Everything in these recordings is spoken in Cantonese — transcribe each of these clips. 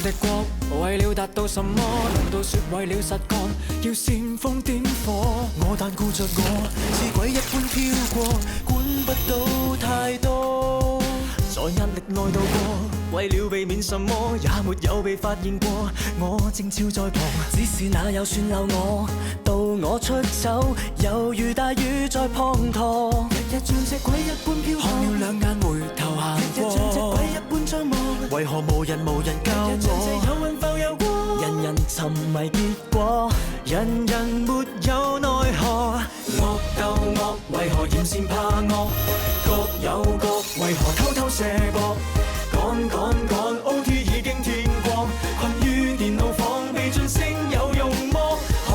敵國，為了達到什麼？難道説為了實幹，要煽風點火？我但顧着我，似鬼一般飄過，管不到太多。在壓力內度過，為了避免什麼，也沒有被發現過。我正照在旁，只是那又算漏我。到我出走，猶如大雨在滂沱。日日像隻鬼一般飄泊，看了兩眼回頭行過。日日像隻鬼一般張望，為何無人教我？日日像隻有雲浮遊過，人人沉迷結果，人人沒有奈何。惡鬥惡，為何嫌善怕惡？各有各，為何偷偷射博？趕 OT 已經天光，困於電腦房，被晉升有用麼？看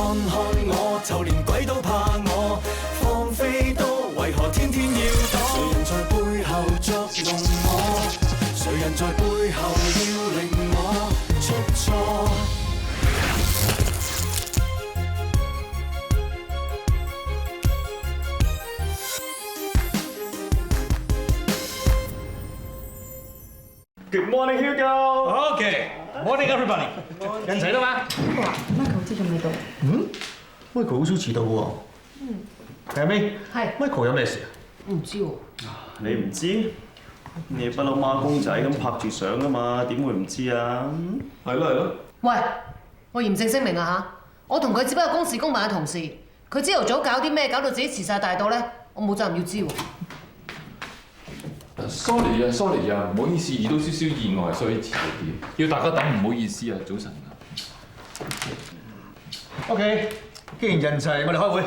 我，就連鬼都怕我，放飛都為何天天要躲？誰人在背後作弄我？誰人在背後要令我出錯？Good morning, Hugo. Okay, morning everybody. 人齊啦嘛 Michael 知仲未到？ ？Michael 好少遲到喎。係咪？係。 Michael 有咩事啊？唔知喎。你唔知？你不嬲孖公仔咁拍住相噶嘛？點會唔知啊？係咯。喂，我嚴正聲明啊嚇，我同佢只不過公事公辦嘅同事，佢朝頭早搞啲咩，搞到自己遲晒大到咧，我冇責任要知喎。sorry 啊，唔好意思，遇到少少意外，所以遲咗啲，要大家等，唔好意思啊，早晨啊。OK， 既然人齊，我哋開會。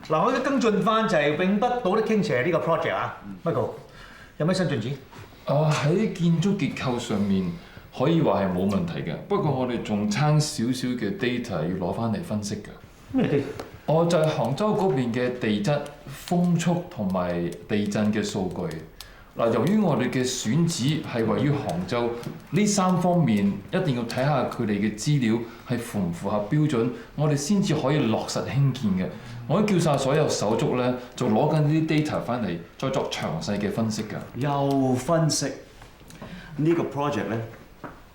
嗱，我而家跟進翻就係永不倒的傾斜呢個 project 啊。Michael， 有咩新進展？喺建築結構上面可以話係冇問題嘅，不過我哋仲差少少嘅 data 要攞翻嚟分析㗎。咩 data？我就係杭州嗰邊嘅地質、風速同埋地震嘅數據。嗱，由於我哋嘅選址係位於杭州，呢三方面一定要睇下佢哋嘅資料係符唔符合標準，我哋先至可以落實興建嘅。我已經叫晒所有手足咧，就攞緊呢啲 data 翻嚟，再作詳細嘅分析㗎。又分析呢個 project 咧，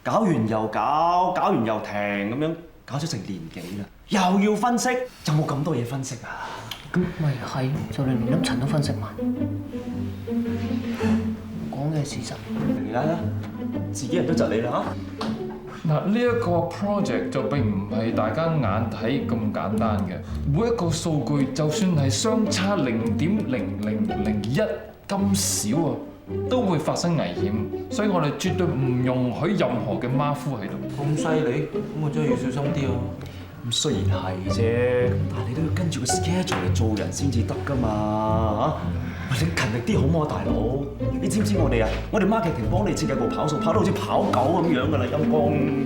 搞完又搞，搞完又停咁樣，搞咗成年幾啦，又要分析，有冇咁多嘢分析啊？咁咪係，就連粒塵都分析埋。講嘅事實。嚟啦，自己人都窒你啦嚇！嗱，呢一個 project 就並唔係大家眼睇咁簡單嘅，每一個數據就算係相差0.0001咁少啊，都會發生危險，所以我哋絕對唔容許任何嘅馬虎喺度。咁犀利，咁我真係要小心啲啊！咁雖然係啫，但係你都要跟住個 schedule 嚟做人先至得㗎嘛嚇！你勤力啲好唔好，大佬？你知唔知我哋啊？我哋 marketing 幫你設計部跑數，跑到好似跑狗咁樣㗎啦，陰公！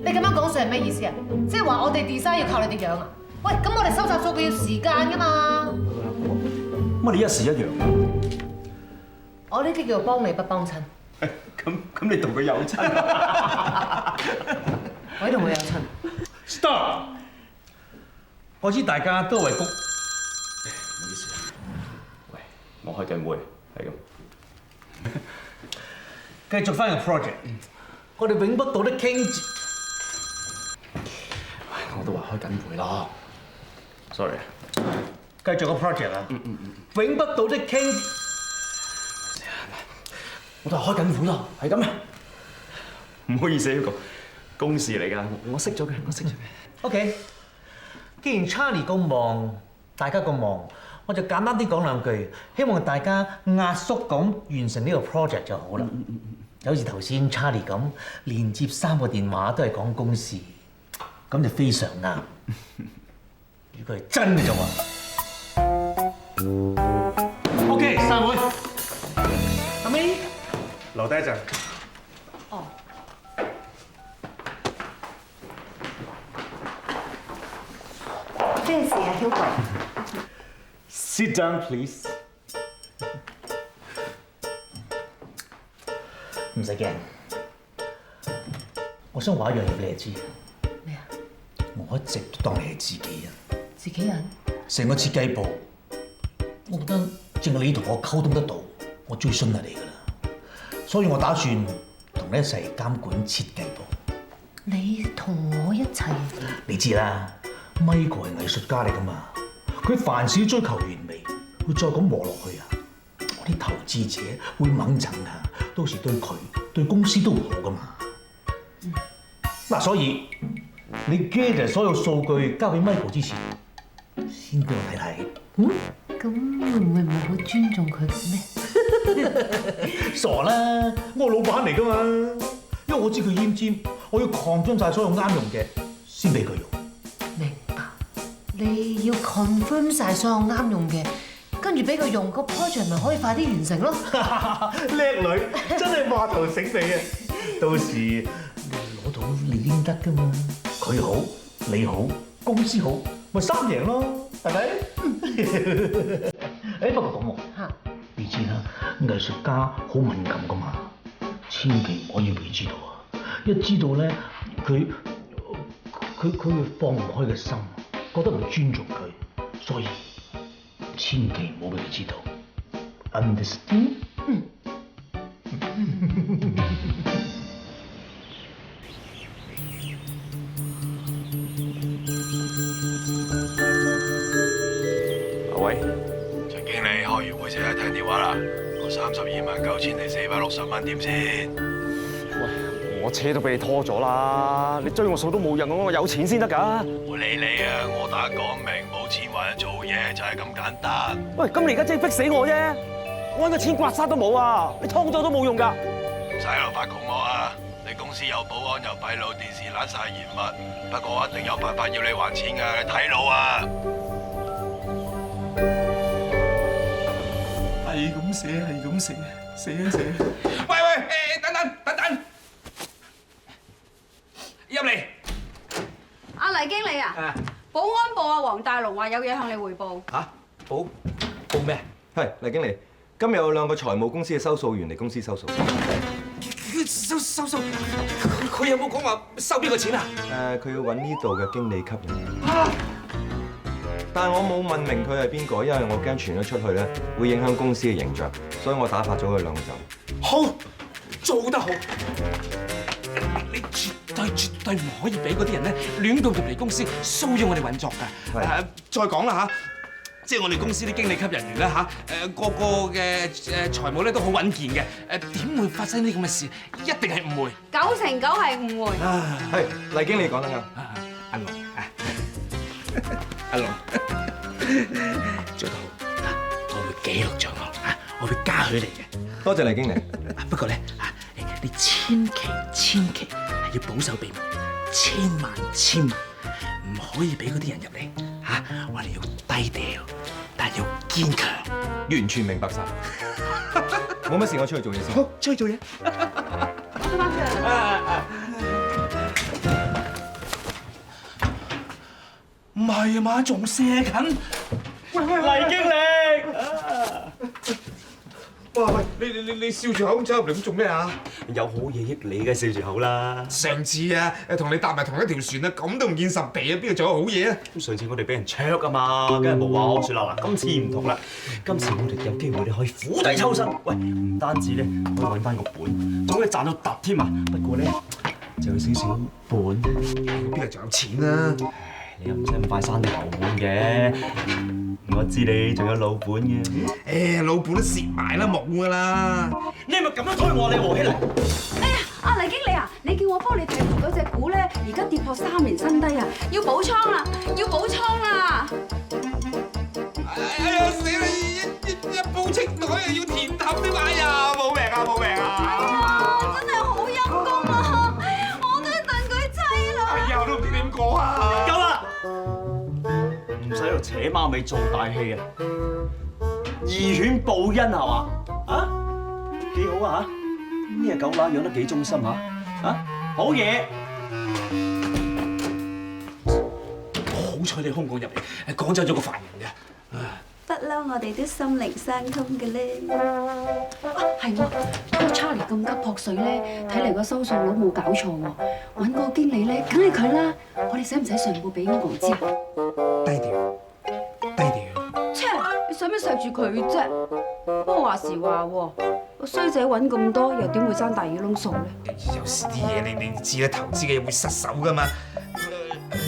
你咁樣講成係咩意思啊？即係話我哋 design 要靠你哋養啊？喂，咁我哋收集數據要時間㗎嘛？乜你一時一樣？我呢啲叫做幫你不幫親。咁你同佢有親？我同佢有親。Stop！ 我知大家都為公。唔好意思，喂，我開緊會，係咁。繼續翻個 project，我哋永不倒的傾。我都話開緊會啦，sorry。繼續個 project 啊，永不倒的傾。我都話開緊會啦，係咁啊。唔好意思，呢個公事嚟㗎，我識咗嘅，我識咗嘅。OK， 既然 Charlie 咁忙，大家咁忙，我就簡單啲講兩句，希望大家壓縮咁完成呢個 project 就好啦。好似頭先 Charlie 咁，連接3個電話都係講公事，咁就非常啱。如果係真嘅就話 OK， 散會。阿咪，留低一陣。哦。咩事啊 ，Hugo？ Sit down, please。唔使驚，我想話一樣嘢俾你知。咩啊？我一直都當你係自己人。自己人？成個設計部，我覺得淨係你同我溝通得到，我最信係你㗎啦。所以我打算同一齊監管設計部。你同我一齊？你知啦，Michael 係藝術家嚟噶嘛，佢凡事追求完美，佢再咁磨落去啊，啲投資者會猛震啊，到時對佢對公司都唔好噶嘛。嗱，所以你 gather 所有數據交俾 Michael 之前，先俾我睇睇。咁會唔會唔係好尊重佢咩？傻啦，我係老闆嚟噶嘛，因為我知佢奄尖，我要 confirm 晒所有啱用嘅先俾佢用。明白，你要 confirm 晒所有啱用嘅，跟住俾佢用，個 project 咪可以快啲完成咯。叻女，真係話頭醒尾啊！到時你攞到你應得噶嘛，佢好，你好，公司好，咪三贏咯，係咪？誒不過咁喎，你知啦，藝術家好敏感噶嘛，千祈唔可以俾佢知道啊！一知道咧，佢會放唔開嘅心，覺得唔尊重佢，所以千祈唔好俾佢知道。Understand？喂，陳經理，開完會即刻聽電話啦。我329460蚊點先？我車都俾你拖咗啦，你追我數都冇用，我有錢先得㗎。我理你啊！我打講明冇錢或者做嘢就係咁簡單。喂，咁你而家真係逼死我啫！我揾個錢刮痧都冇啊，你拖咗都冇用㗎。唔使喺度發窮我啊！你公司有保安有閉路電視攔晒現物，不過我一定有辦法要你還錢㗎，你睇路啊！係咁寫，係咁寫，寫一寫。喂喂，等等，入嚟。阿黎經理啊，保安部啊，黃大龍話有嘢向你匯報。嚇？報咩？係黎經理，今日有2個財務公司嘅收數員嚟公司收數。收，佢有冇講話收邊個錢啊？佢要揾呢度嘅經理級人。但係我冇問明佢係邊個，因為我驚傳咗出去咧，會影響公司嘅形象，所以我打發咗佢2個走。好，做得好。你絕對唔可以俾嗰啲人咧亂咁入嚟公司騷擾我哋運作㗎。係再講啦嚇，即係我哋公司啲經理級人員咧嚇，個個嘅財務咧都好穩健嘅，點會發生呢咁嘅事？一定係誤會。99%係誤會。係黎經理講得啱。阿龍阿龍，做得好，我會記錄咗我會嘉許你嘅。多謝黎經理。不過咧你千祈係要保守秘密，千萬唔可以俾嗰啲人入嚟嚇。我哋要低調，但係要堅強。完全明白晒。冇乜事，我出去做嘢先。好，出去做嘢。唔係啊嘛，仲射緊？黎經理，哇喂！你笑住口走入嚟咁做咩啊？有好嘢益你嘅，笑住口啦。上次啊，同你搭埋同一條船啊，咁都唔見實鼻啊，邊度仲有好嘢啊？咁上次我哋俾人灼啊嘛，梗係冇話可説啦。嗱，今次唔同啦，今次我哋有機會你可以釜底抽薪。喂，唔單止咧可以揾翻個本，仲可以賺到突添啊！不過咧就有少少本啫。邊度仲有錢啊？你又唔使咁快閂啲老本嘅，我知你仲有老本嘅。老本都蝕埋啦，冇噶啦。你係咪咁樣推我？你和起嚟？哎呀，阿黎經理啊，你叫我幫你睇圖嗰隻股咧，而家跌破3年新低啊，要補倉啦，要補倉啦！哎呀死啦！一煲清袋啊，要填氹添嘛！哎呀，冇命啊，冇命啊！啊，真係好陰功啊！我都戥佢妻啦。哎呀，我都唔知點講啊！夠啦！唔使喺度扯貓尾做大戲啊！義犬報恩係嘛？啊，幾好啊嚇！呢隻狗乸養得幾忠心啊！啊，好嘢！好彩你空港入嚟，趕走咗個犯人嘅。不嬲，我哋都心靈相通嘅咧。係喎，個 Charlie 咁急撲水咧，睇嚟個收數佬冇搞錯喎。揾個經理咧，梗係佢啦。我哋使唔使上報俾我知啊？低調。切，你使乜錫住佢啫？不過話時話喎，個衰仔揾咁多，又點會爭大耳窿數咧？有時啲嘢你知啦，投資嘅嘢會失手噶嘛。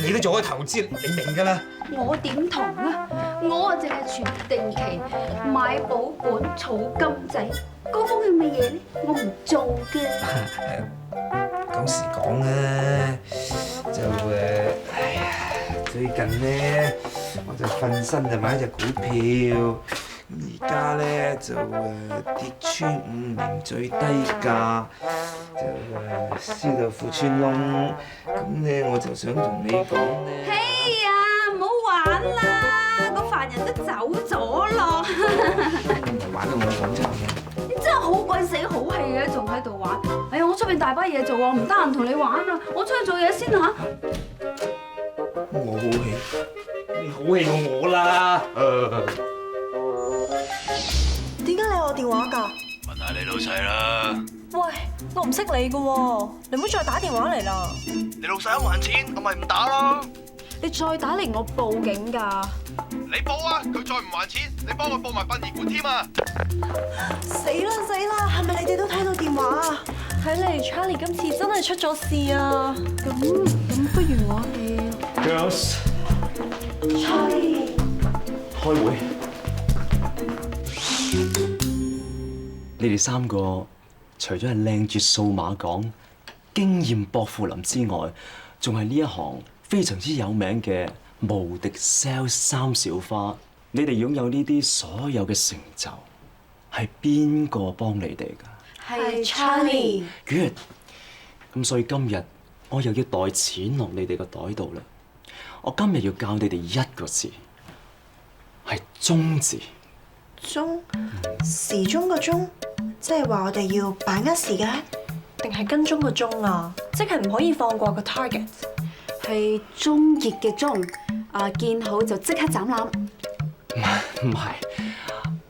你都做開投資，你明㗎啦。我點同啊？我啊淨係存定期、買保本、儲金仔，嗰方面嘅嘢咧，我唔做嘅。講時講啦，就哎呀，最近咧我就瞓身就買一隻股票，咁而家咧就跌穿50最低價，就輸到褲穿窿，咁咧我就想同你講咧。嘿呀，唔好玩啦，個凡人都走咗咯。唔係玩到我講真嘅。你真係好鬼死好氣嘅，仲喺度玩。哎呀，我出邊大把嘢做啊，唔得閒同你玩啊，我出去做嘢先嚇。我好氣，你好氣過我啦。點解你有我電話㗎？問下你老細啦。喂，我唔識你㗎喎，你唔好再打電話嚟啦。你老細肯還錢，我咪唔打咯。你再打嚟我報警㗎。你報啊！佢再唔還錢，你幫我報埋殯儀館添啊！死啦！係咪你哋都聽到電話啊？睇嚟 Charlie 今次真係出咗事啊！咁不如我哋 Girls， Charlie 開會。你哋3個除咗係靚絕數碼港、經驗薄扶林之外，仲係呢一行非常之有名嘅無敵 sales 三小花。你哋擁有呢啲所有嘅成就，係邊個幫你哋㗎？係 Charlie。Good。咁所以今日我又要袋錢落你哋個袋度啦。我今日要教你哋一個字，係鐘字。鐘，時鐘個鐘，即係話我哋要把握時間，定係跟蹤個鐘啊？即係唔可以放過個 target。係中意嘅鐘，見好就即刻斬纜。唔係，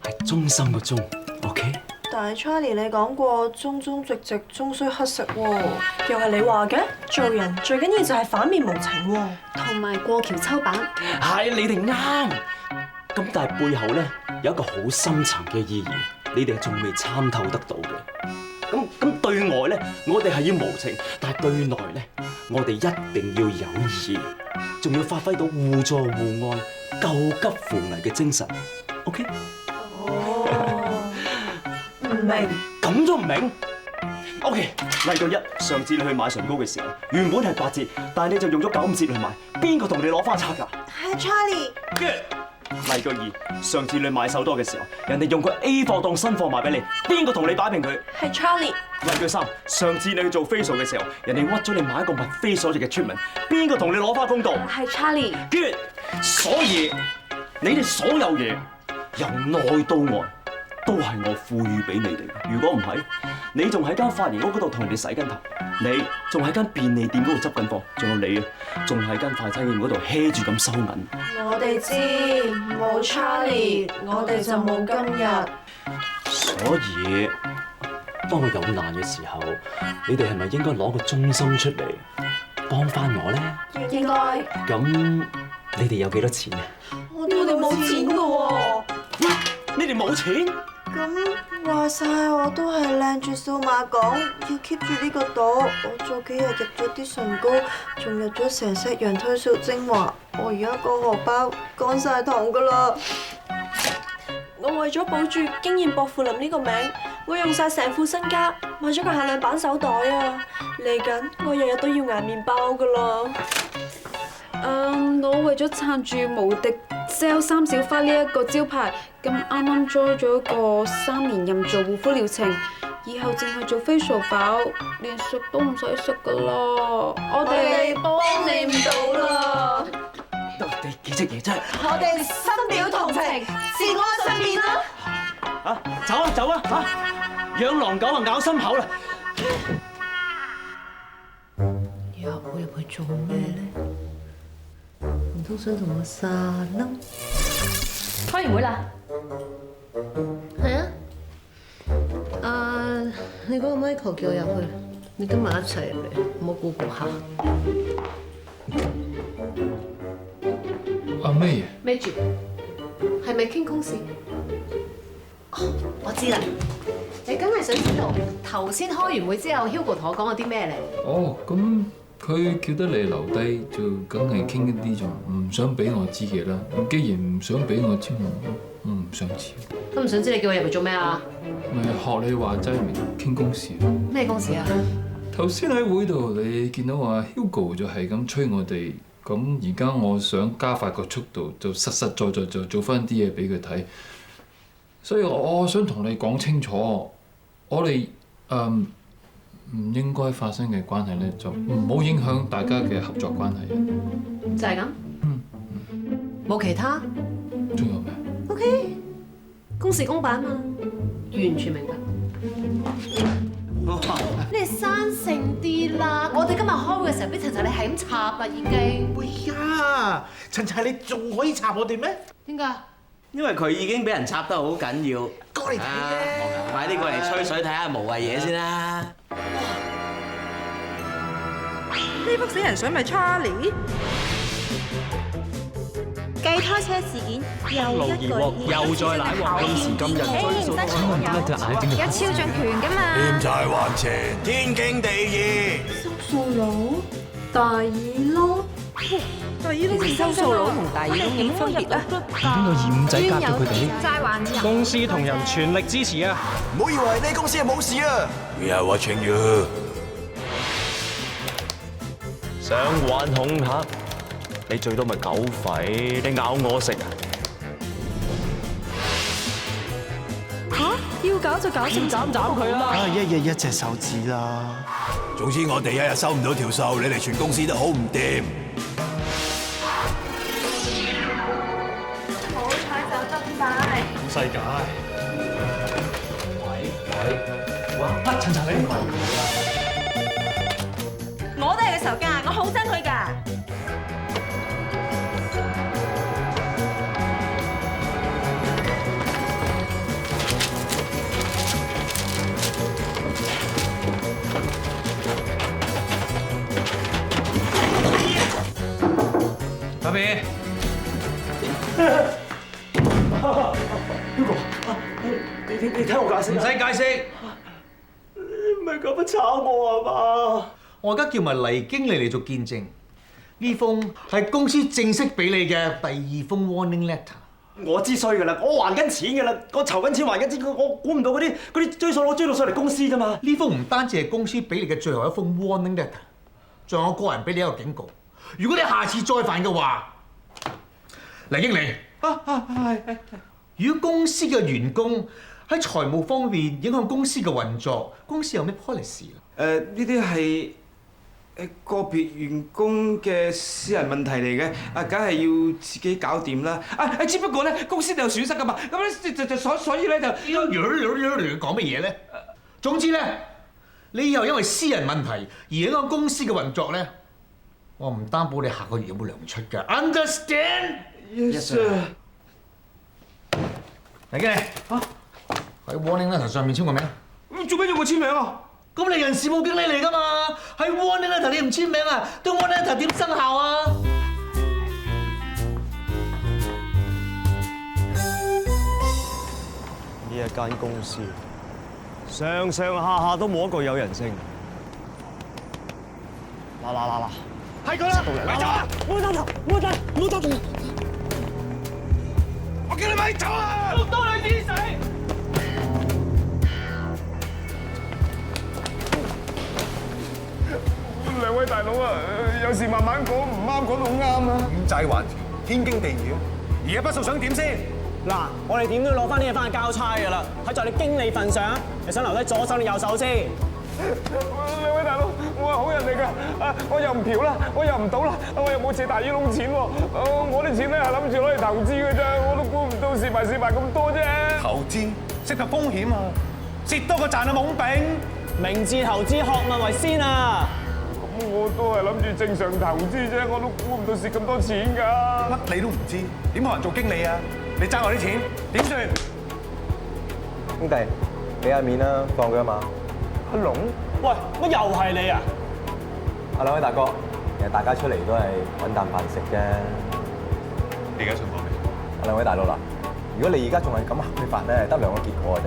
係中心個鐘 ，OK？但係 Charlie 你講過鐘鐘直直，終須乞食喎，又係你話嘅？做人最緊要就係反面無情喎，同埋過橋抽板。係你哋啱。咁但係背後咧有一個好深層嘅意義，你哋仲未參透得到嘅。咁對外咧，我哋係要無情，但係對內咧，我哋一定要有義，仲要發揮到互助互愛、救急扶危嘅精神。OK？ 唔明。咁都唔明 ？OK， 例句一，上次你去買唇膏嘅時候，原本係8折，但係你就用咗95折去買，邊個同你攞翻差價？係 Charlie。例句二，上次你買手多嘅時候，人哋用佢 A 貨當新貨賣俾你，邊個同你擺平佢？係 Charlie。例句三，上次你去做 facial 嘅時候，人哋屈咗你買一個麥菲所做嘅 treatment，邊個同你攞翻公道？係 Charlie。Good， 所以你哋所有嘢由內到外都係我賦予俾你哋。如果唔係，你仲喺間髮型屋嗰度同人哋洗緊頭，你仲喺間便利店嗰度執緊貨，仲有你啊，仲喺間快餐店嗰度 hea 住咁收銀。我哋知，冇 Charlie， 我哋就冇今日。所以，當我有難嘅時候，你哋係咪應該攞個忠心出嚟幫翻我咧？應該。咁你哋有幾多錢啊？我哋冇錢㗎喎。你哋冇錢？咁話晒我都係靚住數碼港，要 keep 住呢個朵。我早幾日入咗啲唇膏，仲入咗成 set 羊胎素精華。我而家個荷包乾晒糖㗎啦。我為咗保住經驗薄扶林呢個名，我用晒成副身家買咗個限量版手袋啊！嚟緊我日日都要捱麵包㗎啦。我為咗撐住無敵 sell 三小花呢一個招牌，咁啱啱 join 咗一個3年任做護膚療程，以後淨係做 facial 飽，連食都唔使食噶啦。我哋幫你唔到啦。你幾隻嘢真係？我哋深表同情，節哀順變啦！啊，走啊走啊嚇！養狼狗啊咬心口啦！入去做咩咧？唔通想同我撒嬲？開完會啦。係啊。你嗰個 Michael 叫我入去，你跟埋一齊入嚟，唔好顧下。阿 May，孭住。係咪傾公事？哦，我知啦。你梗係想知道頭先開完會之後 ，Hugo 同我講過啲咩咧？哦，咁佢叫得你留低，就梗係傾一啲仲唔想俾我知嘅啦。咁既然唔想俾我知，我唔想知。都唔想知你叫我入嚟做咩啊？咪學你話齋，咪傾公事咯。咩公事啊？頭先喺會度，你見到話 Hugo 就係咁催我哋，咁而家我想加快個速度，就實實在在就做翻啲嘢俾佢睇。所以我想同你講清楚，我哋唔應該發生嘅關係咧，就唔好影響大家嘅合作關係。就係咁。冇其他。仲有咩 ？OK， 公事公辦嘛，完全明白。你哋生性啲啦！我哋今日開會嘅時候，俾陳柴你係咁插啦，已經。喂呀，陳柴你仲可以插我哋咩？點解？因為佢已經俾人插得好緊要。過嚟睇啫！快啲過嚟吹水睇下無謂嘢先啦！呢幅死人相咪 Charlie？ 繼拖車事件又一個又再奶鑊，今時今日追數有肖像權㗎嘛？欠債還錢，天經地義。收數佬、大耳窿，大耳窿收數佬同大耳窿有乜分別啊？邊個二五仔夾到佢哋？債還錢。公司同仁全力支持啊！唔好以為呢公司係冇事啊。We are watching you。想玩恐嚇？你最多咪狗吠，你咬我食啊！要搞就搞成斬佢啦！一日一隻手指啦。總之我哋一日收唔到條數，你哋全公司都好唔掂。好彩就得晒。世界。哇！陳柴你唔係我都係佢仇家，我好憎佢㗎。阿比 ，Hugo， 你聽我解釋。唔使解釋。你唔係咁樣炒我啊嘛？我而家叫埋黎經理嚟做見證，呢封係公司正式俾你嘅第二封 warning letter。我知衰㗎啦，我還緊錢㗎啦，我籌緊錢還緊錢，我估唔到嗰啲追數佬追到上嚟公司㗎嘛。呢封唔單止係公司俾你嘅最後一封 warning letter， 仲有我個人俾你一個警告。如果你下次再犯嘅話，黎經理，如果公司嘅員工喺財務方面影響公司嘅運作，公司有咩 policy 啊？呢啲係個別員工嘅私人問題嚟嘅，梗係要自己搞掂啦。只不過咧，公司都有損失噶嘛，咁咧所以咧就講乜嘢咧？總之咧，你以後因為私人問題而影響公司嘅運作咧，我唔擔保你下個月有冇糧出㗎。Understand? Yes sir。黎經理，喺 warning letter 上面簽個名。做咩要我簽名啊？咁你人事部經理嚟㗎嘛？喺 warning letter 你唔簽名啊？對 warning letter 點生效啊？呢一間公司上上下下都冇一個有人性。嗱，係佢啦！咪走啊！冇走頭，冇走，冇走頭。我叫你咪走啊！多你啲死！兩位大佬啊，有時慢慢講，唔啱講到啱啊！欠債還錢，天經地義啊！而家筆數想點先？嗱，我哋點都要攞翻啲嘢翻去交差㗎啦。睇在你經理份上，你想留低左手定右手先？兩位大佬，我係好人嚟㗎，我又唔嫖啦，我又唔賭啦，我又冇借大耳窿錢喎，我啲錢咧係諗住攞嚟投資㗎咋，我都估唔到蝕埋咁多啫。投資涉及風險啊，蝕多過賺啊懵丙。明智投資，學問為先啊！咁我都係諗住正常投資啫，我都估唔到蝕咁多錢㗎。乜你都唔知，點可能做經理啊？你爭我啲錢點算？兄弟，俾下面啦，放佢一馬。阿龍，喂，乜又係你啊？兩位大哥，其實大家出嚟都係揾啖飯食啫。你而家想講咩？兩位大佬啦，如果你而家仲係咁黑佢法咧，得兩個結果嘅啫，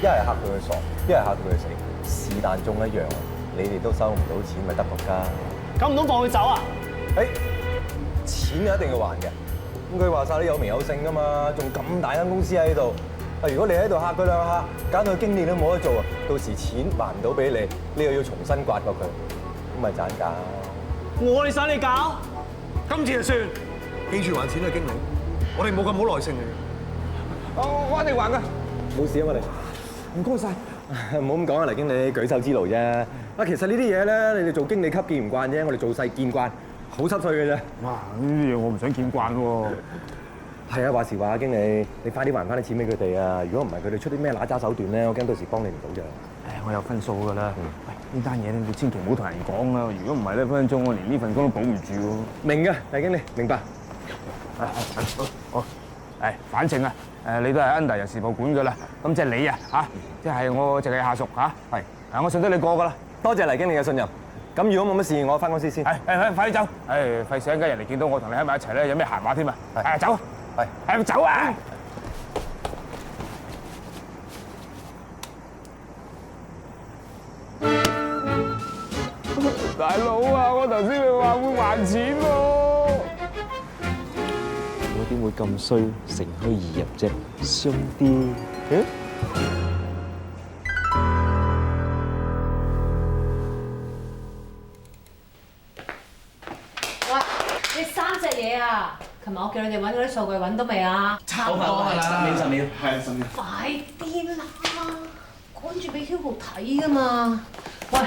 一係嚇到佢傻，一係嚇到佢死，是但中一樣，你哋都收唔到錢，咪得個家。咁唔通放佢走啊？錢一定要還嘅。咁佢話晒都有名有姓噶嘛，仲咁大間公司喺度。如果你喺度嚇佢兩下，搞到經理都冇得做啊，到時錢還唔到俾你，你又要重新刮過佢，咁咪賺搞。我哋使你搞？今次就算，記住還錢啊，經理。我哋冇咁冇耐性嘅。我一定還㗎。冇事啊，我哋。唔該晒。唔好咁講啊，黎經理，舉手之勞啫。其實呢啲嘢咧，你哋做經理級見唔慣啫，我哋做細見慣，好濕碎嘅啫。哇！呢啲嘢我唔想見慣喎。係啊，話時話，經理，你快啲還翻啲錢俾佢哋啊！如果唔係佢哋出啲咩揦渣手段咧，我驚到時幫你唔到啫。我有分數㗎啦。喂，呢單嘢咧，你千祈唔好同人講啊！如果唔係咧，分分鐘我連呢份工都保唔住喎。明嘅，黎經理，明白。好。反正啊，你都係 under 人事部管㗎啦。咁即係你啊，即係我淨係下屬嚇。係。我信得你過㗎啦。多謝黎經理嘅信任。咁如果冇乜事，我翻公司先。快啲走！費事一陣間人哋見到我同你喺埋一齊咧，有咩閒話添啊！走！係走啊！大佬啊，我頭先你話會還錢喎。我點會咁衰，乘虛而入啫，傷啲。喂，呢3隻嘢啊！琴日我叫你哋揾嗰啲數據揾到未啊？差唔多啦，10秒。係10秒。快啲啦！趕住俾 Hugo 睇㗎嘛！喂，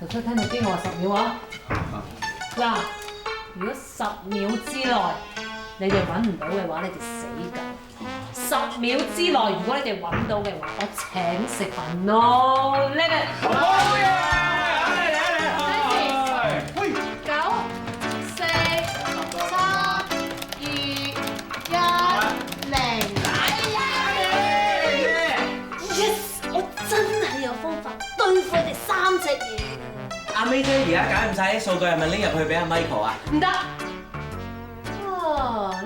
頭先聽到邊個話10秒啊？嗱，如果10秒之內你哋揾唔到嘅話，你哋死梗。10秒之內，如果你哋揾到嘅話，我請食飯咯。叻嘅。好嘢！阿 May 姐而家解唔晒啲數據，係咪拎入去俾阿 Michael 啊？唔得！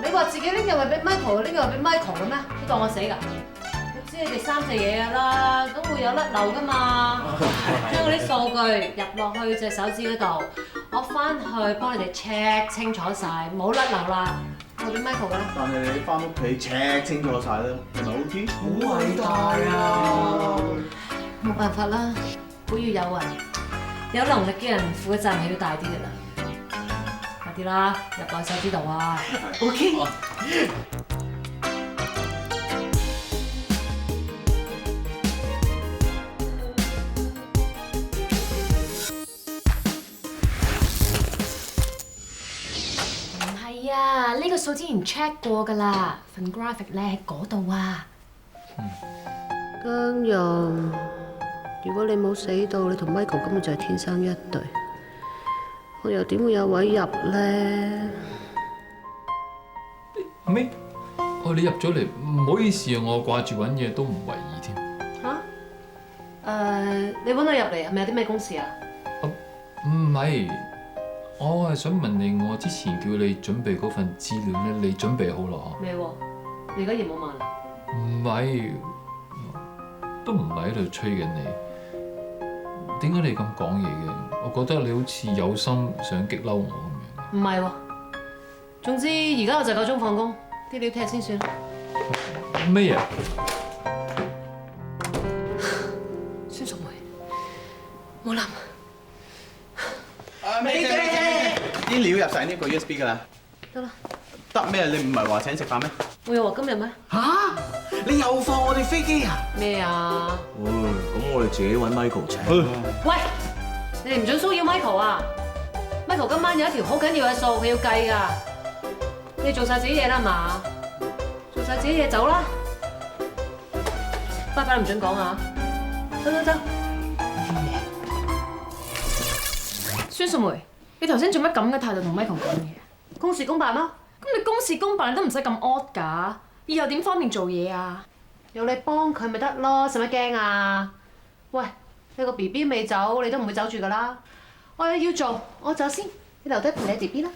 你話自己拎入去俾 Michael， 拎入去俾 Michael 嘅咩？你當我死㗎？我知你哋3隻嘢㗎啦，都會有甩漏㗎嘛。將嗰啲數據入落去隻手指嗰度，我翻去幫你哋 check 清楚晒，冇甩漏啦。我俾 Michael 㗎啦。但係你翻屋企 check 清楚晒啦，係咪 OK？好偉大啊！冇辦法啦，古語有云。有能力嘅人負嘅責任係要大啲嘅啦，快啲啦，入落手指度啊 ！OK。唔係啊，呢個數之前 check 過㗎啦，份 graphic 咧喺嗰度啊。姜蓉。如果你冇死到，你同 Michael 根本就係天生一對，我又點會有位入咧？阿 May，你入咗嚟，唔好意思啊，我掛住揾嘢都唔為意添。你揾我入嚟係咪有啲咩公事啊？唔係，我係想問你，我之前叫你準備嗰份資料咧，你準備好啦？未喎，你而家業務慢啊？唔係，都唔係喺度催緊你。點解你咁講嘢嘅？我覺得你好似有心想激嬲我咁樣。唔係喎，總之而家我就夠鐘放工，啲料聽日先算。咩啊？孫淑梅，冇諗。May姐，啲料入晒呢個 USB 㗎啦。得啦。得咩？你唔係話請食飯咩？我又話今日咩？你又放我哋飛機啊？咩啊？咁我哋自己揾 Michael 請。喂，你哋唔准騷擾 Michael 啊 ！Michael 今晚有一條好緊要嘅數，佢要計㗎。你哋做晒自己嘢啦嘛？做晒自己嘢走啦！拜拜唔准講啊！走。孫淑梅，你頭先做乜咁嘅態度同 Michael 講嘢？公事公辦咯。咁你公事公辦都唔使咁 odd 㗎，以後點方便做嘢啊？有你幫佢咪得咯，使乜驚啊？喂，你個 BB 未走，你都唔會走住㗎啦。我有要做，我走先，你留低陪你 BB 啦。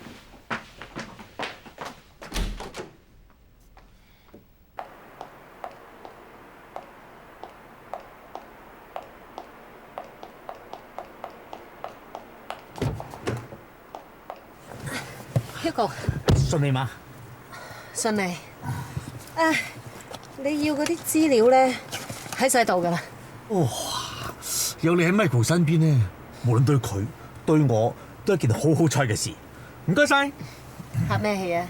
Hugo， 順利嗎？順利。你要嗰啲資料咧喺晒度㗎啦。哇！有你喺 Michael 身邊咧，無論對佢對我都係一件好彩嘅事。唔該晒。拍咩戲啊？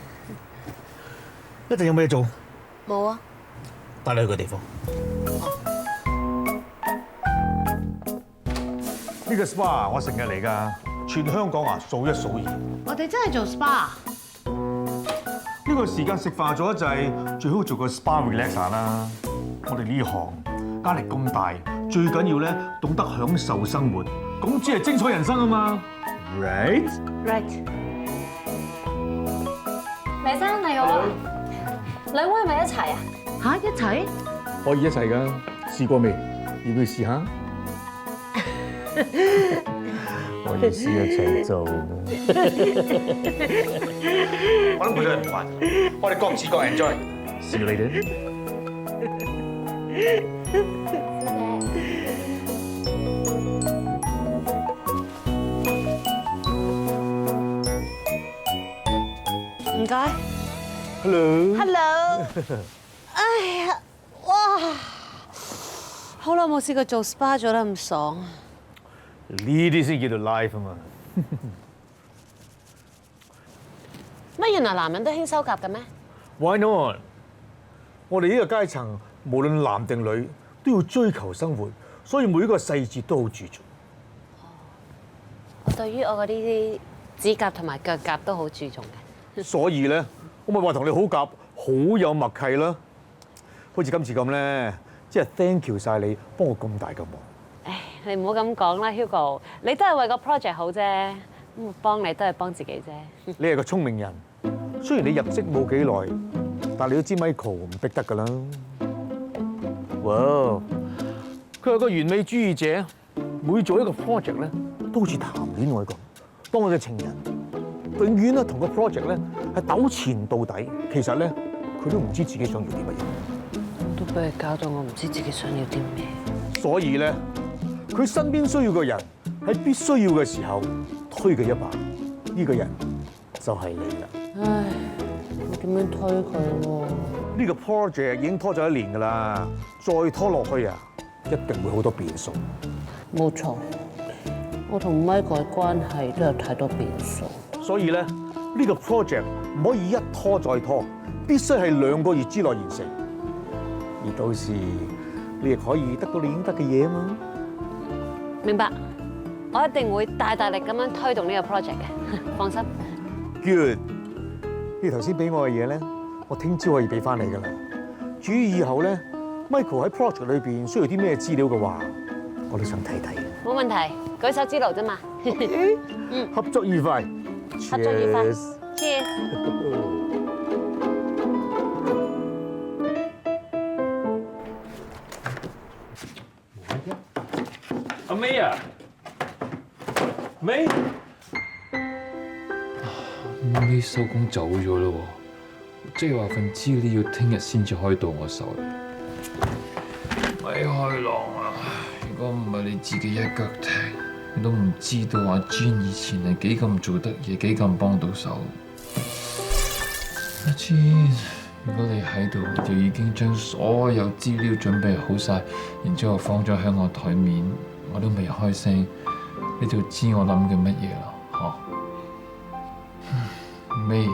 一陣有咩做？冇啊。帶你去個地方。呢個 SPA 我成日嚟㗎，全香港啊數一數二。我哋真係做 SPA。呢個時間食飯咗一陣，最好做個 SPA relaxer 啦。我哋呢行壓力咁大，最緊要咧懂得享受生活，咁先係精彩人生啊嘛。Right？ 黎生你好啊，兩位係咪一齊啊？嚇，一齊？可以一齊㗎，試過未？要唔要試下？我要試一齊做。我諗佢都係唔慣，我哋各自各 enjoy。See you later。唔該。Hello。Hello。哎呀，哇！好耐冇試過做 SPA 做得咁爽。呢啲先叫做 life 啊嘛！乜原來男人都興修甲嘅咩 Why not？ 我哋呢個階層，無論男定女，都要追求生活，所以每一個細節都好注重。我對於我嗰啲指甲同埋腳甲都好注重嘅。所以咧，我咪話同你好夾，好有默契啦。好似今次咁咧，即係 thank you 曬你幫我咁大嘅忙。唉，你唔好咁講啦 ，Hugo， 你都係為個 project 好啫，咁幫你都係幫自己啫。你係個聰明人，雖然你入職冇幾耐，但你都知 Michael 唔逼得㗎啦。哇！佢係個完美主義者，每做一個 project 咧，都好似談戀愛咁，當我嘅情人，永遠咧同個 project 咧係糾纏到底。其實咧，佢都唔知自己想要啲乜嘢。都俾佢搞到我唔知自己想要啲咩。所以咧，佢身邊需要嘅人喺必須要嘅時候推佢一把，呢個人就係你啦。唉，我點樣推佢喎？呢個 project 已經拖咗1年㗎啦，再拖落去啊，一定會好多變數。冇錯，我同 Michael 嘅關係都有太多變數。所以咧，呢個 project 唔可以一拖再拖，必須係2個月之內完成。而到時你亦可以得到你應得嘅嘢啊嘛。明白，我一定會大力咁樣推動呢個 project 嘅，放心。Good， 你頭先俾我嘅嘢咧，我聽朝可以俾翻你㗎啦。至於以後咧 ，Michael 喺 project 裏邊需要啲咩資料嘅話，我都想睇睇。冇問題，舉手之勞啫嘛。合作愉快。合作愉快。Cheers。阿 May 啊 ，May， May 收工走咗咯喎，即係話份資料要聽日先至可以到我手。咪開朗啊！如果唔係你自己一腳踢，你都唔知道阿 Jean 以前係幾咁做得嘢，幾咁幫到手。阿 Jean， 如果你喺度，就已經將所有資料準備好晒，然之後放咗喺我台面。我都未開聲，你就知我諗嘅乜嘢啦，嗬？May，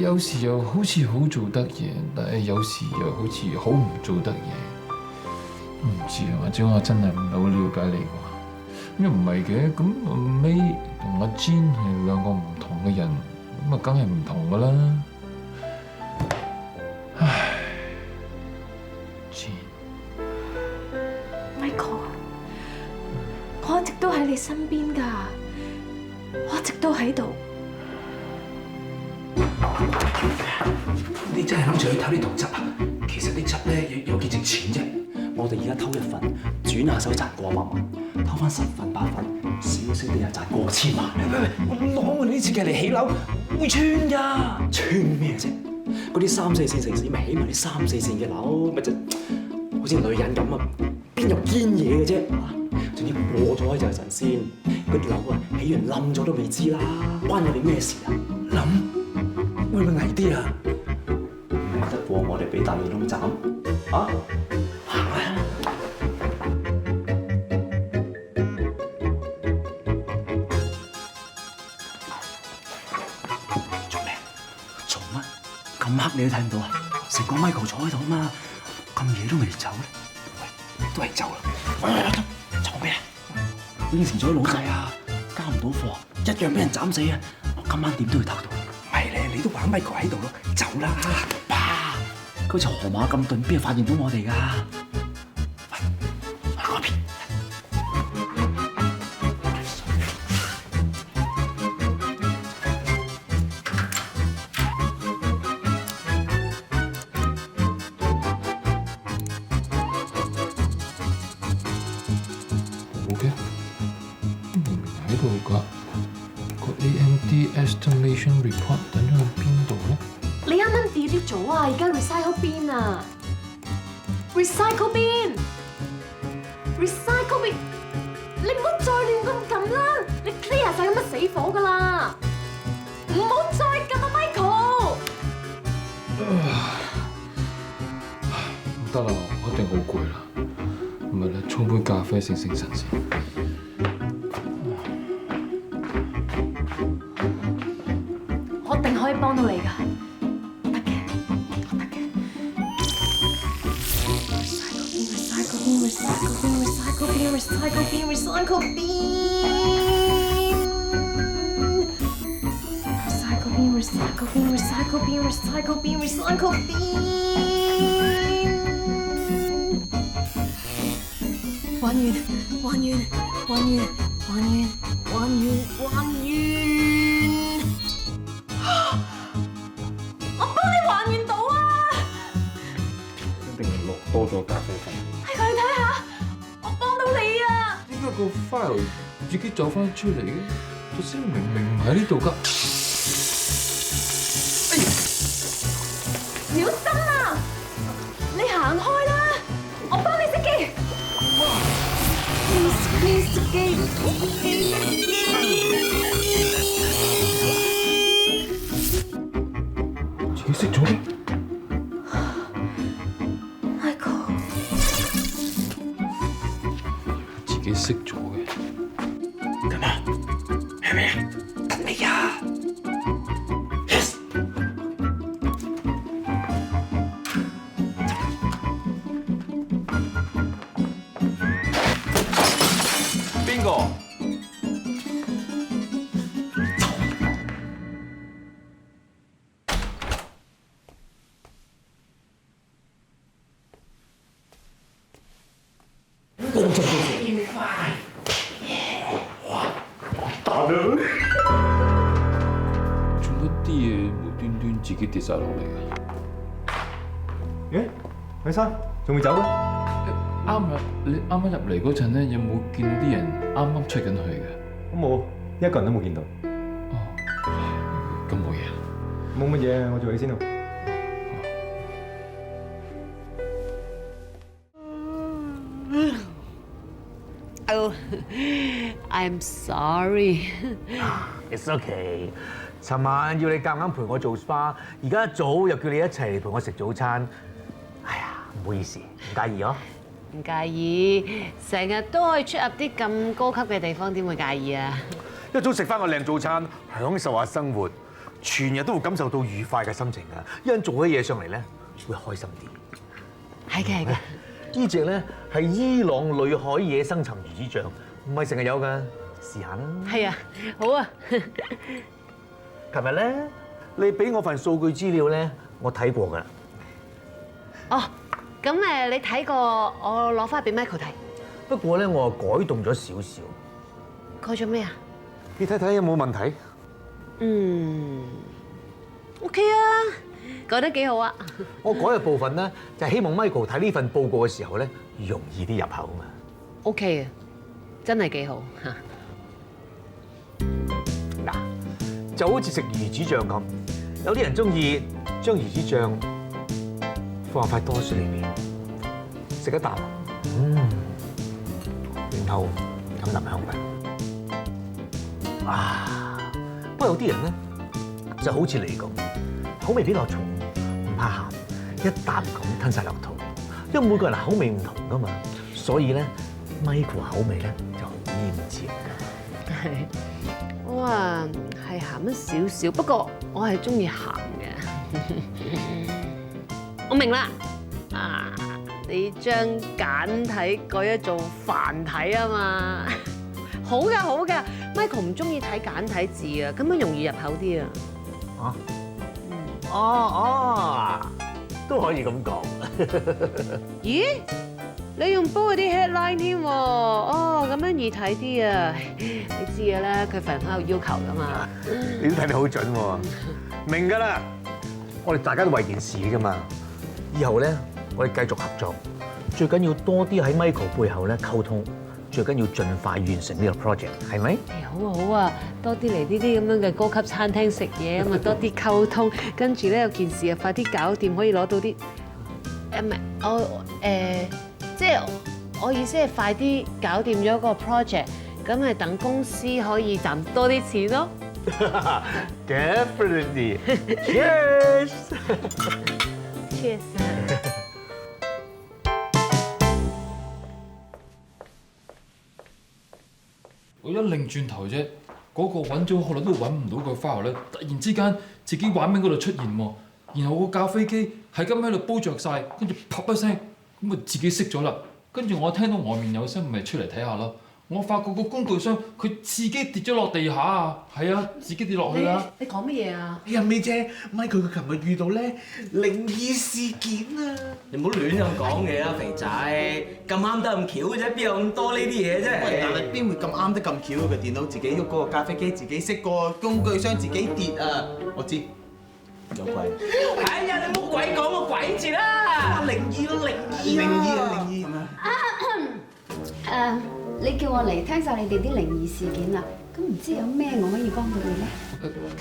有時又好似好做得嘢，但係有時又好似好唔做得嘢。唔知啊，或者我真係唔係好了解你啩？咁又唔係嘅，咁阿 May 同阿 Jean 係2個唔同嘅人，咁啊梗係唔同噶啦。唉。我一直都喺你身邊㗎，我一直都喺度。你真係諗住去偷呢度執啊？其實啲執咧有幾值錢啫？我哋而家偷1份，轉下手賺過萬蚊，偷翻10份8份，少少地又賺過千萬。喂，攞我哋啲設計嚟起樓，會穿㗎？穿咩啫？嗰啲3、4線城市咪起埋啲3、4線嘅樓，咪就好似女人咁啊，邊有堅嘢嘅啫？總之過咗就係神仙，嗰啲樓啊起起完冧咗都未知啦，關我哋咩事啊？諗會唔會危啲啊？唔得過我哋俾大耳窿斬啊！行啊！做咩？做乜？咁黑你都睇唔到啊？成個 Michael 坐喺度啊嘛，咁夜都未走咧，喂，都係走啦！走咩啊？應承咗老細啊，交唔到貨，一樣俾人斬死啊！我今晚點都要偷到。唔係咧，你都話 Michael 喺度咯，走啦！爸，佢好似河馬咁鈍，邊度發現到我哋㗎？喂，去嗰邊。冇嘅，明明喺度㗎。個 AMD estimation report 等咗去邊度咧？你啱啱 delete 咗啊！而家 recycle bin 啊 ，recycle bin，recycle bin， 你唔好再亂咁撳啦！你 clear 晒咁乜死火㗎啦！唔好再撳啊 ，Michael！唔得啦，我一定好攰啦。唔係咧，沖杯咖啡醒醒神先。我一定可以幫到你㗎，我得嘅。Recycle bin。還原。我幫你還原到啊！一定落多咗咖啡粉。係佢，你睇下，我幫到你啊！點解個 file 自己走翻出嚟嘅？頭先明明唔喺呢度㗎。小心啊！你行開啦，我幫你熄機。Please 熄機。自己熄咗咩 ？Michael， 自己熄咗嘅。咁啊，係咪啊？等你啊 ！Yes。邊個？做乜啲嘢無端端自己跌晒落嚟㗎？誒，偉生，仲未走嘅？啱啊！你啱啱入嚟嗰陣咧，有冇見到啲人啱啱出緊去嘅？我冇，一個人都冇見到。咁冇嘢。冇乜嘢，我做嘢先咯。Oh, I'm sorry. It's okay。尋晚要你夾硬陪我做 SPA， 而家一早又叫你一齊陪我食早餐。哎呀，唔好意思，唔介意哦。唔介意，成日都可以出入啲咁高級嘅地方，點會介意啊？一早食翻個靚早餐，享受下生活，全日都會感受到愉快嘅心情㗎。一人做起嘢上嚟咧，會開心啲。係嘅，係嘅。呢隻咧係伊朗裏海野生層魚子醬，唔係成日有㗎，試下啦。係啊，好啊。琴日咧，你俾我份數據資料咧，我睇過㗎啦。哦，咁你睇過，我攞翻俾 Michael 睇。不過咧，我改動咗少少。改咗咩啊？你睇睇有冇問題？OK 啊，改得幾好啊！我改嘅部分咧，就係希望 Michael 睇呢份報告嘅時候咧，容易啲入口嘛。OK 啊，真係幾好嚇。嗱，就好似食魚子醬咁，有啲人中意將魚子醬放入塊多士裏邊，食一啖，然後飲啖香檳。啊，不過有啲人咧就好似你咁，口味比較重，唔怕鹹，一啖咁吞晒落肚。因為每個人口味唔同噶嘛，所以咧 Michael 口味咧就好厭尖㗎。我話係鹹咗少少，不過我係中意鹹嘅。我明啦，啊，你將簡體改咗做繁體啊嘛，好㗎好㗎 ，Michael 唔中意睇簡體字啊，咁樣容易入口啲啊。啊？哦，都可以咁講。咦？你用煲嗰啲 headline 添喎，哦咁樣易睇啲啊！你知嘅啦，佢份人有要求噶嘛。你都睇得好準喎，明㗎啦。我哋大家都為件事㗎嘛，以後咧我哋繼續合作，最緊要多啲喺 Michael 背後咧溝通，最緊要盡快完成呢個 project， 係咪？好啊好啊，多啲嚟呢啲咁樣嘅高級餐廳食嘢啊嘛，多啲溝通，跟住咧有件事啊快啲搞掂，可以攞到啲唔係即係我意思係快啲搞掂咗個 project， 咁咪等公司可以賺多啲錢咯。Definitely. Cheers. Cheers. 我一擰轉頭啫，嗰個揾咗好耐都揾唔到個 file 咧，突然之間自己畫面嗰度出現喎，然後個咖啡機係咁喺度煲着晒，跟住啪一聲。咁咪自己熄咗啦，跟住我聽到外面有聲，咪出嚟睇下咯。我發覺個工具箱佢自己跌咗落地下啊，係啊，自己跌落去啦。你講乜嘢啊？哎呀，May姐，Michael佢琴日遇到咧靈異事件啊！你唔好亂咁講嘢啊，肥仔，咁啱得咁巧嘅啫，邊有咁多呢啲嘢啫？喂，但係邊會咁啱得咁巧？個電腦自己喐，嗰個咖啡機自己熄，個工具箱自己跌啊！我知。有鬼！哎呀，你唔好鬼講個鬼字啦！靈異咯，靈異啊！靈異係咪？你叫我嚟聽晒你哋啲靈異事件啦，咁唔知有咩我可以幫到你咧？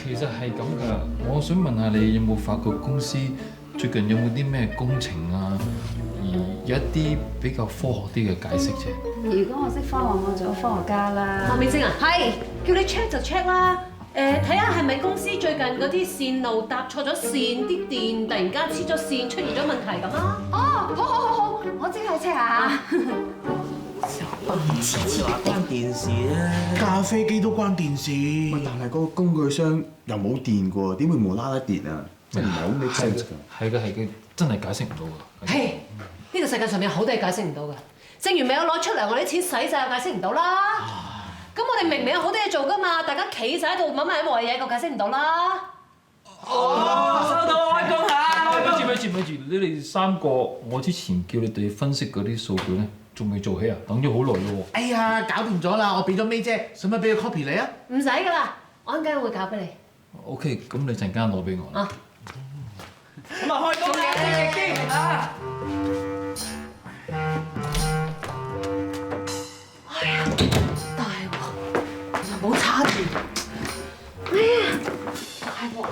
其實係咁㗎，我想問下你有冇發覺公司最近有冇啲咩工程啊，而有一啲比較科學啲嘅解釋啫？如果我識科學，我做咗科學家啦。麥美晶啊，係叫你 check 就 check 啦。睇下係咪公司最近嗰啲線路搭錯咗線，啲電突然間黐咗線，出現咗問題咁啊？哦，好，我即刻 check 下。次話關電視啊！咖啡機都關電視。喂，但係嗰個工具箱又冇電嘅喎，點會無啦啦跌啊？真係唔係好 make sense 㗎。係嘅，真係解釋唔到㗎。嘿，呢個世界上面好多嘢解釋唔到㗎。正如未有攞出嚟，我啲錢使晒又解釋唔到啦。咁我哋明明有好多嘢做㗎嘛，大家企晒喺度揾埋一模嘢，個解釋唔到啦。收到，開工嚇！咪住，你哋三個，我之前叫你哋分析嗰啲數據咧，仲未做起啊？等咗好耐咯喎！哎呀，搞掂咗啦，我俾咗 May 姐，使唔使俾個 copy 你啊？唔使㗎啦，我陣間會搞俾你。OK，咁你陣間攞俾我。啊！咁啊，開工啦，積極啲啊！哎呀，大鑊，又冇叉電。哎呀，大鑊啫！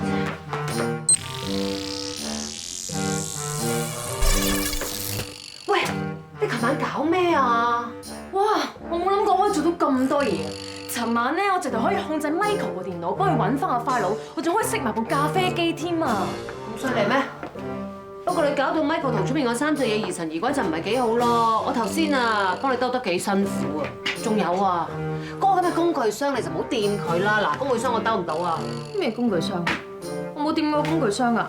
喂，你琴晚搞咩啊？哇！我冇諗過可以做到咁多嘢。尋晚咧，我直頭可以控制 Michael 個電腦，幫佢揾翻個 file，我仲可以熄埋部咖啡機添啊！咁犀利咩？不過你搞到 Michael 同出面嗰三隻嘢疑神疑鬼就唔係幾好咯。我頭先啊幫你兜得幾辛苦啊。仲有啊，嗰個咁嘅工具箱你就唔好掂佢啦。嗱，工具箱我兜唔到啊。咩工具箱？我冇掂過工具箱啊！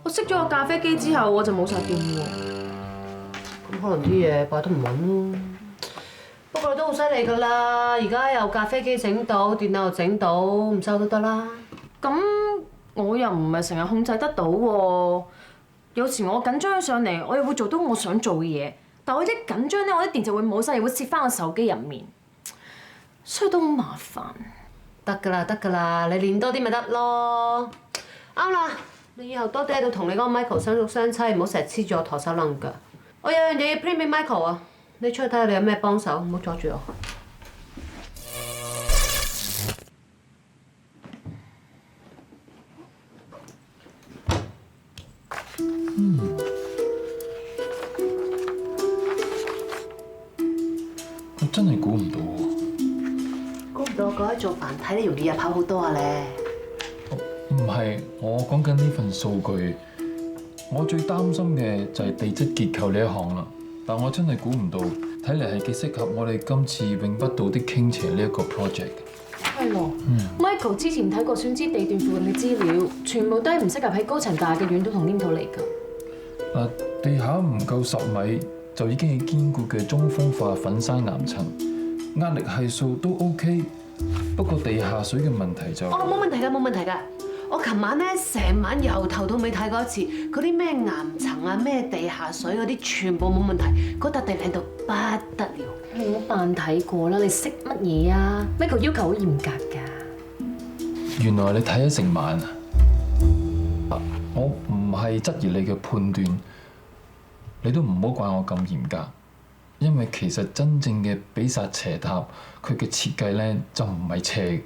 我熄咗個咖啡機之後，我就冇晒掂喎。咁可能啲嘢擺得唔穩咯。不過你都好犀利㗎啦，而家又咖啡機整到，電腦又整到，唔收都得啦。咁我又唔係成日控制得到喎。有時我緊張上嚟，我又會做到我想做嘅嘢。但我一緊張咧，我啲電就會冇晒，又會攝翻我手機入面，所以都好麻煩。得㗎啦，你練多啲咪得咯。啱啦，你以後多啲喺度同你嗰個 Michael 相熟相棲，唔好成日黐住我陀手攆腳。我有樣嘢要 print 俾 Michael 啊，你出去睇下你有咩幫手，唔好阻住我。我真係估唔到喎。估唔到我改咗做繁體睇你容易入口好多啊咧。唔係，我講緊呢份數據，我最擔心嘅就係地質結構呢一項啦。但我真係估唔到，睇嚟係幾適合我哋今次永不倒的傾斜呢一個 project。係喎，Michael 之前睇過選址地段附近嘅資料，全部都係唔適合喺高層大嘅軟土同黏土嚟㗎。嗱，地下唔夠10米就已經係堅固嘅中風化粉山岩層，壓力係數都 OK， 不過地下水嘅問題就冇問題㗎，冇問題㗎。我琴晚咧成晚由頭到尾睇過一次，嗰啲咩岩層啊、咩地下水嗰啲全部冇問題，嗰笪地靚到不得了。你唔好扮睇過啦，你識乜嘢啊 ？Michael 要求好嚴格㗎。原來你睇咗成晚啊！我唔係質疑你嘅判斷，你都唔好怪我咁嚴格，因為其實真正嘅比薩斜塔佢嘅設計咧就唔係斜。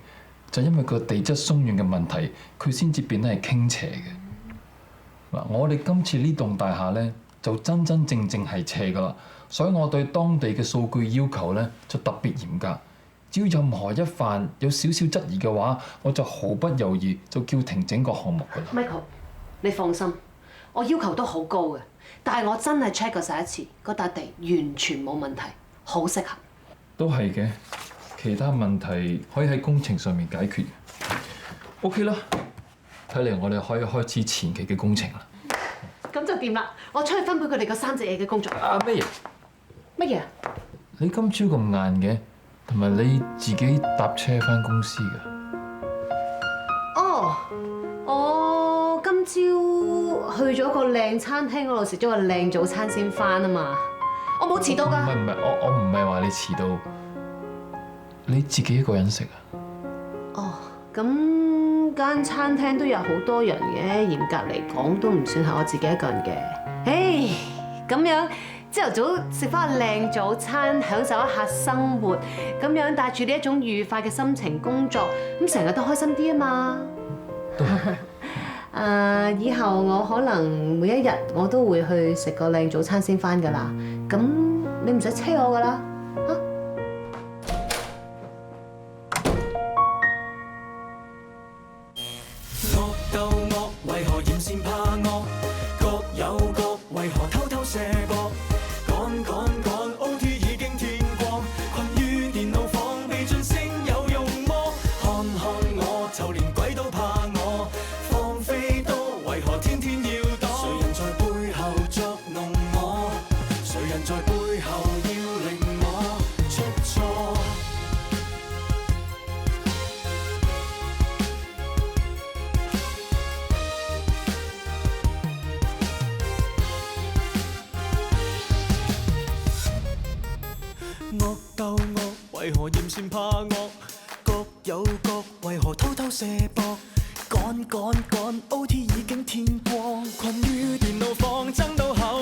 就因為個地質鬆軟嘅問題，佢先至變得係傾斜嘅。嗱，我哋今次呢棟大廈咧，就真真正正係斜㗎啦，所以我對當地嘅數據要求咧就特別嚴格。只要任何一犯有少少質疑嘅話，我就毫不猶豫就叫停整個項目㗎啦。Michael， 你放心，我要求都好高嘅，但係我真係 check 過晒一次，嗰笪地完全冇問題，好適合。都係嘅。其他問題可以喺工程上面解決。OK 啦，睇嚟我哋可以開始前期嘅工程啦。咁就掂啦，我出去分配佢哋個3隻嘢嘅工作。咩嘢？乜嘢？你今朝咁晏嘅，同埋你自己搭車返公司㗎？哦，我今朝去咗個靚餐廳嗰度食咗個靚早餐先返啊嘛，我冇遲到㗎。唔係，我唔係話你遲到。你自己一個人食啊？哦，咁間餐廳都有好多人嘅，嚴格嚟講都唔算係我自己一個人嘅。唉，咁樣朝頭早食翻個靚早餐，享受一下生活，咁樣帶住呢一種愉快嘅心情工作，咁成日都開心啲啊嘛。以後我可能每一日我都會去食個靚早餐先翻㗎啦。咁你唔使車我㗎啦。惡鬥惡，為何嫌善怕惡？各有各，為何偷偷卸膊？趕，OT 已經天光，困於電腦房爭到口。